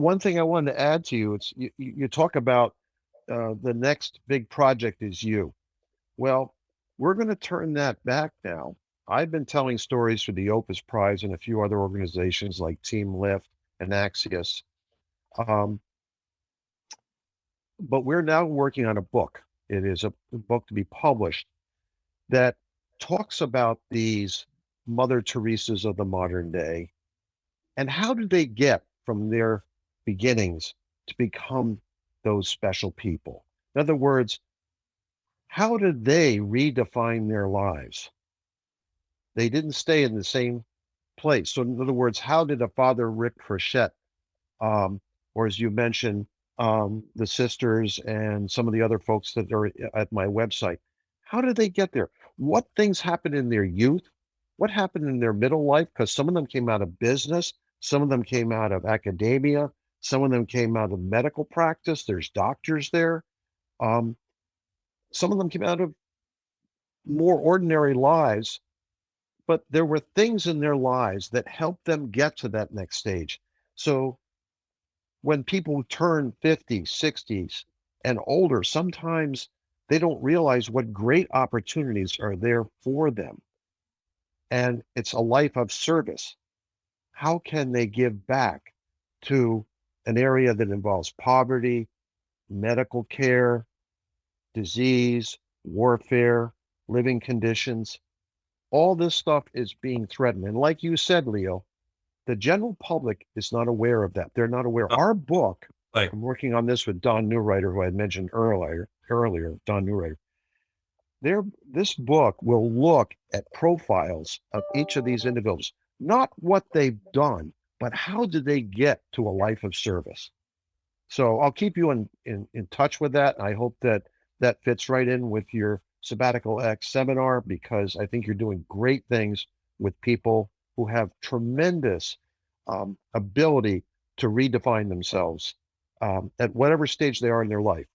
One thing I wanted to add to you, it's you talk about the next big project is you. Well, we're going to turn that back now. I've been telling stories for the Opus Prize and a few other organizations like Team Lift and Axios. Um, but we're now working on a book. It is a book to be published that talks about these Mother Teresas of the modern day and how did they get from their beginnings to become those special people? In other words, how did they redefine their lives? They didn't stay in the same place. So, in other words, how did a Father Rick Frechette, um, or as you mentioned, the sisters and some of the other folks that are at my website, how did they get there? What things happened in their youth? What happened in their middle life? Because some of them came out of business, some of them came out of academia, some of them came out of medical practice. There's doctors there. Um, some of them came out of more ordinary lives, but there were things in their lives that helped them get to that next stage. So when people turn 50s, 60s, and older, sometimes they don't realize what great opportunities are there for them. And it's a life of service. How can they give back to an area that involves poverty, medical care, disease, warfare, living conditions? All this stuff is being threatened. And like you said, Leo, the general public is not aware of that. They're not aware. Uh, Our book, Like, I'm working on this with Don Newreiter, who I had mentioned earlier, Don Newreiter. This book will look at profiles of each of these individuals, not what they've done, but how did they get to a life of service. So I'll keep you in touch with that. I hope that that fits right in with your Sabbatical X seminar because I think you're doing great things with people who have tremendous ability to redefine themselves at whatever stage they are in their life.